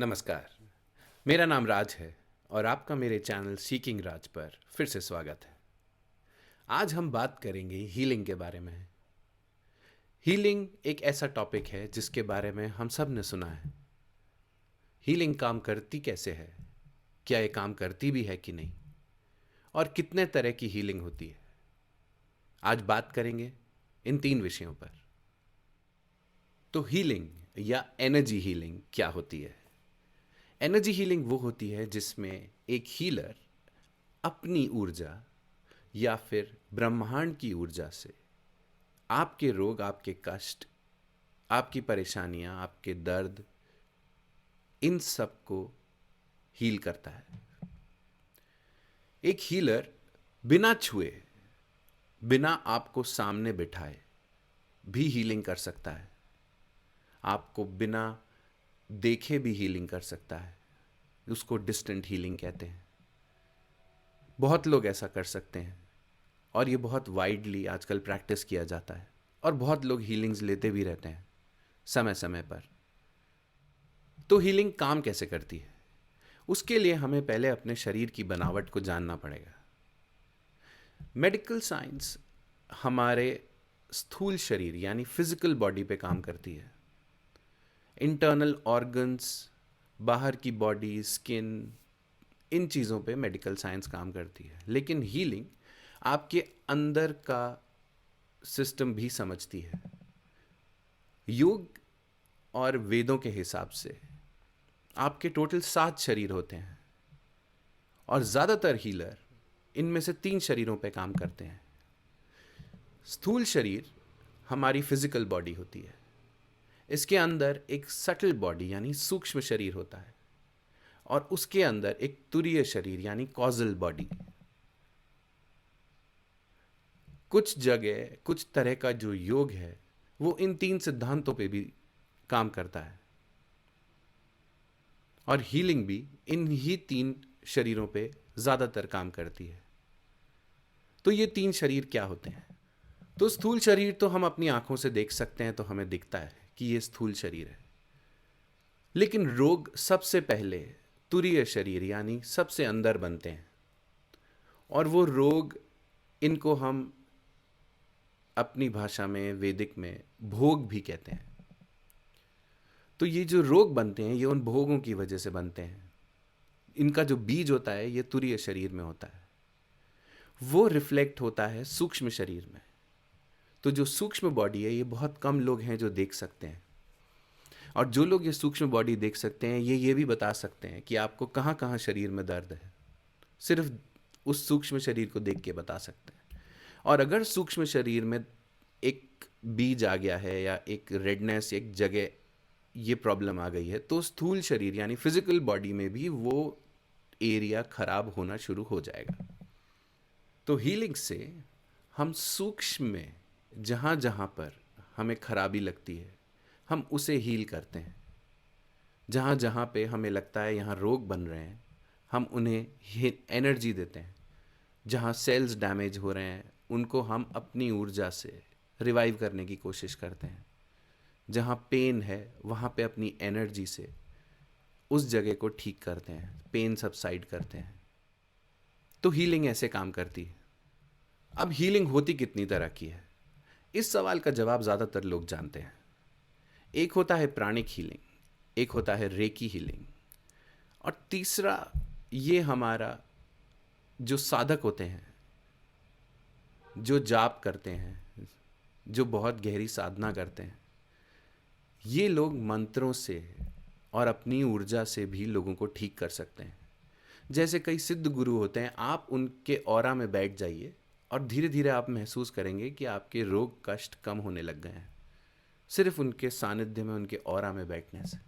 नमस्कार। मेरा नाम राज है और आपका मेरे चैनल सीकिंग राज पर फिर से स्वागत है। आज हम बात करेंगे हीलिंग के बारे में। हीलिंग एक ऐसा टॉपिक है जिसके बारे में हम सब ने सुना है। हीलिंग काम करती कैसे है, क्या ये काम करती भी है कि नहीं, और कितने तरह की हीलिंग होती है। आज बात करेंगे इन 3 विषयों पर। तो हीलिंग या एनर्जी हीलिंग क्या होती है? एनर्जी हीलिंग वो होती है जिसमें एक हीलर अपनी ऊर्जा या फिर ब्रह्मांड की ऊर्जा से आपके रोग, आपके कष्ट, आपकी परेशानियां, आपके दर्द, इन सब को हील करता है। एक हीलर बिना छुए, बिना आपको सामने बिठाए भी हीलिंग कर सकता है। आपको बिना देखे भी हीलिंग कर सकता है। उसको डिस्टेंट हीलिंग कहते हैं। बहुत लोग ऐसा कर सकते हैं और ये बहुत वाइडली आजकल प्रैक्टिस किया जाता है और बहुत लोग हीलिंग्स लेते भी रहते हैं समय समय पर। तो हीलिंग काम कैसे करती है? उसके लिए हमें पहले अपने शरीर की बनावट को जानना पड़ेगा। मेडिकल साइंस हमारे स्थूल शरीर यानी फिजिकल बॉडी पे काम करती है। इंटरनल ऑर्गन्स, बाहर की बॉडी, स्किन, इन चीज़ों पे मेडिकल साइंस काम करती है। लेकिन हीलिंग आपके अंदर का सिस्टम भी समझती है। योग और वेदों के हिसाब से आपके टोटल 7 शरीर होते हैं और ज़्यादातर हीलर इनमें से 3 शरीरों पे काम करते हैं। स्थूल शरीर हमारी फिजिकल बॉडी होती है। इसके अंदर एक सटल बॉडी यानी सूक्ष्म शरीर होता है और उसके अंदर एक तुरीय शरीर यानी कॉजल बॉडी। कुछ जगह कुछ तरह का जो योग है वो इन 3 सिद्धांतों पे भी काम करता है और हीलिंग भी इन ही 3 शरीरों पे ज़्यादातर काम करती है। तो ये 3 शरीर क्या होते हैं? तो स्थूल शरीर तो हम अपनी आंखों से देख सकते हैं, तो हमें दिखता है कि ये स्थूल शरीर है। लेकिन रोग सबसे पहले तुरीय शरीर यानी सबसे अंदर बनते हैं और वो रोग, इनको हम अपनी भाषा में, वैदिक में भोग भी कहते हैं। तो ये जो रोग बनते हैं ये उन भोगों की वजह से बनते हैं। इनका जो बीज होता है ये तुरीय शरीर में होता है, वो रिफ्लेक्ट होता है सूक्ष्म शरीर में। तो जो सूक्ष्म बॉडी है ये बहुत कम लोग हैं जो देख सकते हैं, और जो लोग ये सूक्ष्म बॉडी देख सकते हैं ये भी बता सकते हैं कि आपको कहाँ कहाँ शरीर में दर्द है। सिर्फ उस सूक्ष्म शरीर को देख के बता सकते हैं। और अगर सूक्ष्म शरीर में एक बीज आ गया है या एक रेडनेस, एक जगह ये प्रॉब्लम आ गई है, तो स्थूल शरीर यानी फिजिकल बॉडी में भी वो एरिया खराब होना शुरू हो जाएगा। तो हीलिंग से हम सूक्ष्म में जहाँ जहाँ पर हमें खराबी लगती है हम उसे हील करते हैं। जहाँ जहाँ पे हमें लगता है यहाँ रोग बन रहे हैं हम उन्हें एनर्जी देते हैं। जहाँ सेल्स डैमेज हो रहे हैं उनको हम अपनी ऊर्जा से रिवाइव करने की कोशिश करते हैं। जहाँ पेन है वहाँ पे अपनी एनर्जी से उस जगह को ठीक करते हैं, पेन सबसाइड करते हैं। तो हीलिंग ऐसे काम करती है। अब हीलिंग होती कितनी तरह की है, इस सवाल का जवाब ज़्यादातर लोग जानते हैं। एक होता है प्राणिक हीलिंग, एक होता है रेकी हीलिंग, और तीसरा ये हमारा जो साधक होते हैं, जो जाप करते हैं, जो बहुत गहरी साधना करते हैं, ये लोग मंत्रों से और अपनी ऊर्जा से भी लोगों को ठीक कर सकते हैं। जैसे कई सिद्ध गुरु होते हैं, आप उनके ऑरा में बैठ जाइए और धीरे धीरे आप महसूस करेंगे कि आपके रोग कष्ट कम होने लग गए हैं, सिर्फ उनके सानिध्य में, उनके ऑरा में बैठने से।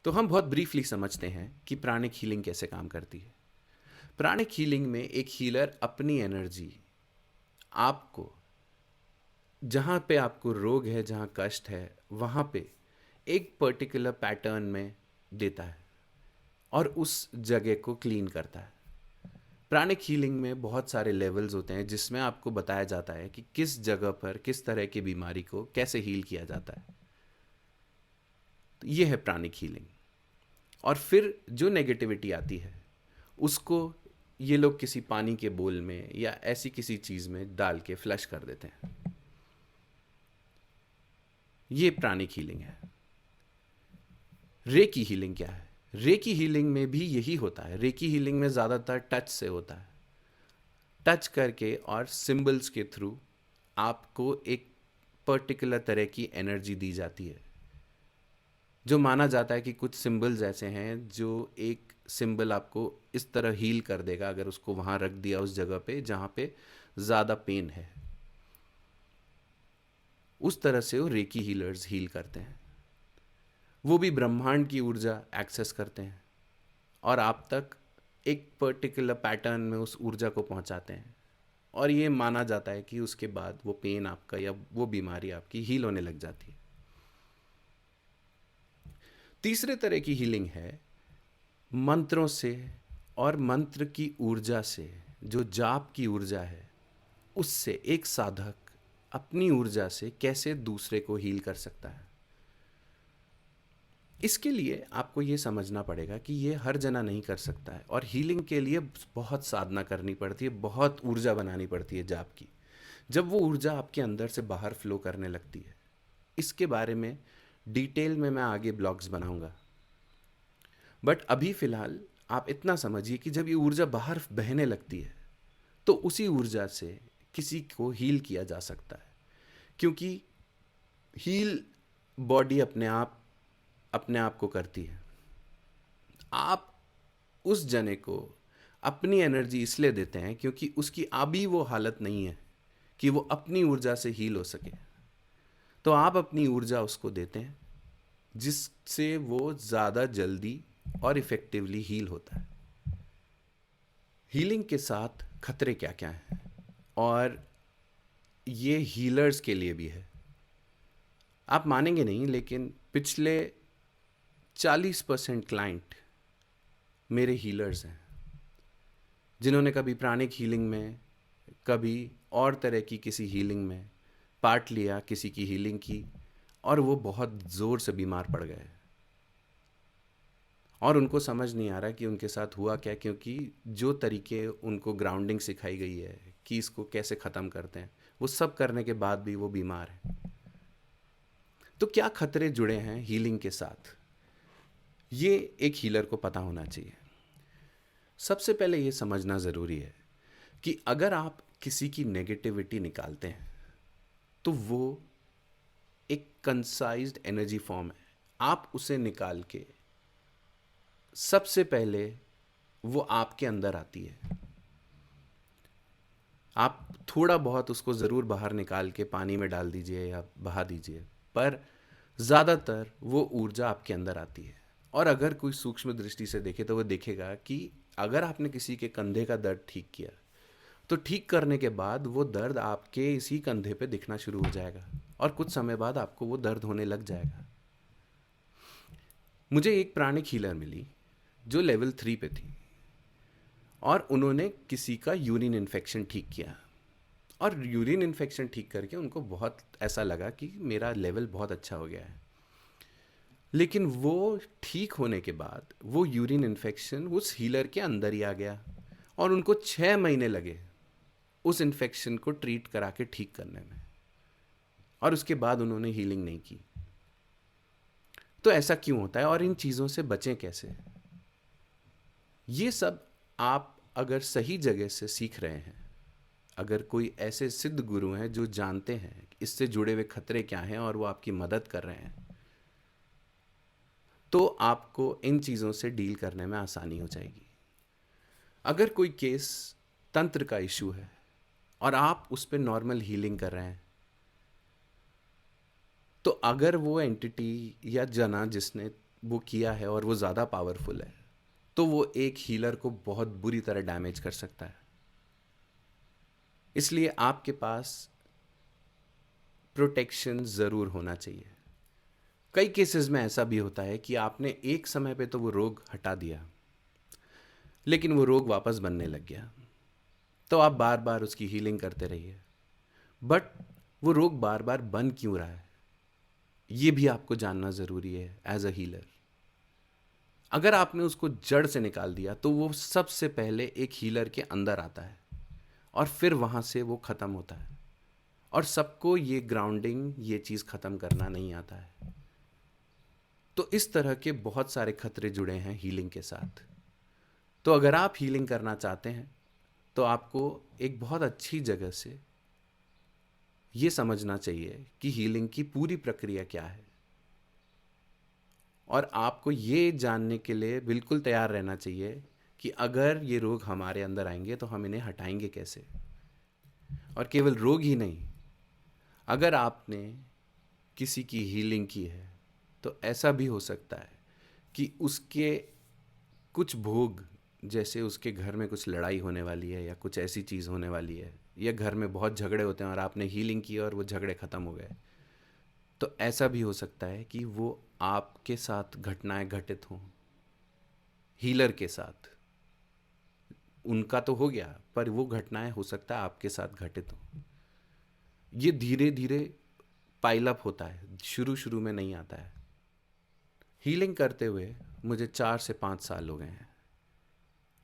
तो हम बहुत ब्रीफली समझते हैं कि प्राणिक हीलिंग कैसे काम करती है। प्राणिक हीलिंग में एक हीलर अपनी एनर्जी आपको, जहाँ पे आपको रोग है, जहाँ कष्ट है, वहाँ पे एक पर्टिकुलर पैटर्न में देता है और उस जगह को क्लीन करता है। प्राणिक हीलिंग में बहुत सारे लेवल्स होते हैं जिसमें आपको बताया जाता है कि किस जगह पर किस तरह की बीमारी को कैसे हील किया जाता है। तो ये है प्राणिक हीलिंग। और फिर जो नेगेटिविटी आती है उसको ये लोग किसी पानी के बोल में या ऐसी किसी चीज़ में डाल के फ्लश कर देते हैं। ये प्राणिक हीलिंग है। रेकी हीलिंग क्या है? रेकी हीलिंग में भी यही होता है। रेकी हीलिंग में ज़्यादातर टच से होता है। टच करके और सिंबल्स के थ्रू आपको एक पर्टिकुलर तरह की एनर्जी दी जाती है, जो माना जाता है कि कुछ सिंबल्स ऐसे हैं जो एक सिंबल आपको इस तरह हील कर देगा अगर उसको वहाँ रख दिया उस जगह पे जहाँ पे ज़्यादा पेन है। उस तरह से वो रेकी हीलर्स हील करते हैं। वो भी ब्रह्मांड की ऊर्जा एक्सेस करते हैं और आप तक एक पर्टिकुलर पैटर्न में उस ऊर्जा को पहुंचाते हैं, और ये माना जाता है कि उसके बाद वो पेन आपका या वो बीमारी आपकी हील होने लग जाती है। तीसरे तरह की हीलिंग है मंत्रों से और मंत्र की ऊर्जा से। जो जाप की ऊर्जा है उससे एक साधक अपनी ऊर्जा से कैसे दूसरे को हील कर सकता है। इसके लिए आपको ये समझना पड़ेगा कि ये हर जना नहीं कर सकता है, और हीलिंग के लिए बहुत साधना करनी पड़ती है, बहुत ऊर्जा बनानी पड़ती है जाप की। जब वो ऊर्जा आपके अंदर से बाहर फ्लो करने लगती है, इसके बारे में डिटेल में मैं आगे ब्लॉग्स बनाऊंगा, बट अभी फ़िलहाल आप इतना समझिए कि जब ये ऊर्जा बाहर बहने लगती है तो उसी ऊर्जा से किसी को हील किया जा सकता है, क्योंकि हील बॉडी अपने आप को करती है। आप उस जने को अपनी एनर्जी इसलिए देते हैं क्योंकि उसकी अभी वो हालत नहीं है कि वो अपनी ऊर्जा से हील हो सके, तो आप अपनी ऊर्जा उसको देते हैं जिससे वो ज़्यादा जल्दी और इफ़ेक्टिवली हील होता है। हीलिंग के साथ खतरे क्या क्या हैं, और ये हीलर्स के लिए भी है। आप मानेंगे नहीं, लेकिन पिछले 40% क्लाइंट मेरे हीलर्स हैं, जिन्होंने कभी प्राणिक हीलिंग में, कभी और तरह की किसी हीलिंग में पार्ट लिया, किसी की हीलिंग की, और वो बहुत ज़ोर से बीमार पड़ गए और उनको समझ नहीं आ रहा कि उनके साथ हुआ क्या, क्योंकि जो तरीके उनको ग्राउंडिंग सिखाई गई है कि इसको कैसे ख़त्म करते हैं, वो सब करने के बाद भी वो बीमार है। तो क्या खतरे जुड़े हैं हीलिंग के साथ, ये एक हीलर को पता होना चाहिए। सबसे पहले ये समझना ज़रूरी है कि अगर आप किसी की नेगेटिविटी निकालते हैं तो वो एक कंसाइज्ड एनर्जी फॉर्म है। आप उसे निकाल के सबसे पहले वो आपके अंदर आती है। आप थोड़ा बहुत उसको ज़रूर बाहर निकाल के पानी में डाल दीजिए या बहा दीजिए, पर ज़्यादातर वो ऊर्जा आपके अंदर आती है। और अगर कोई सूक्ष्म दृष्टि से देखे तो वो देखेगा कि अगर आपने किसी के कंधे का दर्द ठीक किया तो ठीक करने के बाद वो दर्द आपके इसी कंधे पे दिखना शुरू हो जाएगा, और कुछ समय बाद आपको वो दर्द होने लग जाएगा। मुझे एक प्राणिक हीलर मिली जो लेवल 3 पे थी, और उन्होंने किसी का यूरिन इन्फेक्शन ठीक किया, और यूरिन इन्फेक्शन ठीक करके उनको बहुत ऐसा लगा कि मेरा लेवल बहुत अच्छा हो गया है। लेकिन वो ठीक होने के बाद वो यूरिन इन्फेक्शन उस हीलर के अंदर ही आ गया, और उनको 6 महीने लगे उस इन्फेक्शन को ट्रीट करा के ठीक करने में, और उसके बाद उन्होंने हीलिंग नहीं की। तो ऐसा क्यों होता है, और इन चीज़ों से बचें कैसे? ये सब आप अगर सही जगह से सीख रहे हैं, अगर कोई ऐसे सिद्ध गुरु हैं जो जानते हैं इससे जुड़े हुए खतरे क्या हैं और वो आपकी मदद कर रहे हैं, तो आपको इन चीज़ों से डील करने में आसानी हो जाएगी। अगर कोई केस तंत्र का इशू है और आप उस पर नॉर्मल हीलिंग कर रहे हैं, तो अगर वो एंटिटी या जना जिसने वो किया है और वो ज़्यादा पावरफुल है, तो वो एक हीलर को बहुत बुरी तरह डैमेज कर सकता है। इसलिए आपके पास प्रोटेक्शन ज़रूर होना चाहिए। कई केसेस में ऐसा भी होता है कि आपने एक समय पे तो वो रोग हटा दिया, लेकिन वो रोग वापस बनने लग गया, तो आप बार बार उसकी हीलिंग करते रहिए। बट वो रोग बार बार बन क्यों रहा है, ये भी आपको जानना ज़रूरी है एज अ हीलर। अगर आपने उसको जड़ से निकाल दिया तो वो सबसे पहले एक हीलर के अंदर आता है और फिर वहाँ से वो ख़त्म होता है। और सबको ये ग्राउंडिंग, ये चीज़ ख़त्म करना नहीं आता है। तो इस तरह के बहुत सारे खतरे जुड़े हैं हीलिंग के साथ। तो अगर आप हीलिंग करना चाहते हैं तो आपको एक बहुत अच्छी जगह से ये समझना चाहिए कि हीलिंग की पूरी प्रक्रिया क्या है, और आपको ये जानने के लिए बिल्कुल तैयार रहना चाहिए कि अगर ये रोग हमारे अंदर आएंगे तो हम इन्हें हटाएंगे कैसे। और केवल रोग ही नहीं, अगर आपने किसी की हीलिंग की है तो ऐसा भी हो सकता है कि उसके कुछ भोग, जैसे उसके घर में कुछ लड़ाई होने वाली है या कुछ ऐसी चीज़ होने वाली है, या घर में बहुत झगड़े होते हैं और आपने हीलिंग की और वो झगड़े ख़त्म हो गए, तो ऐसा भी हो सकता है कि वो आपके साथ घटनाएं घटित हों हीलर के साथ। उनका तो हो गया, पर वो घटनाएं हो सकता है आपके साथ घटित हों। ये धीरे धीरे पाइल अप होता है, शुरू शुरू में नहीं आता है। हीलिंग करते हुए मुझे 4 से 5 साल हो गए हैं,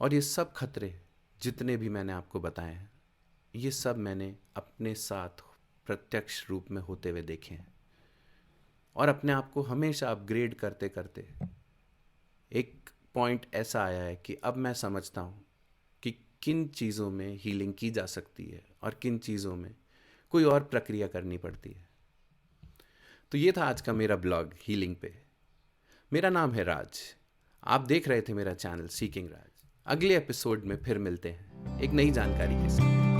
और ये सब खतरे जितने भी मैंने आपको बताए हैं, ये सब मैंने अपने साथ प्रत्यक्ष रूप में होते हुए देखे हैं। और अपने आप को हमेशा अपग्रेड करते करते एक पॉइंट ऐसा आया है कि अब मैं समझता हूँ कि किन चीज़ों में हीलिंग की जा सकती है और किन चीज़ों में कोई और प्रक्रिया करनी पड़ती है। तो ये था आज का मेरा ब्लॉग हीलिंग पे। मेरा नाम है राज, आप देख रहे थे मेरा चैनल सीकिंग राज। अगले एपिसोड में फिर मिलते हैं एक नई जानकारी के साथ।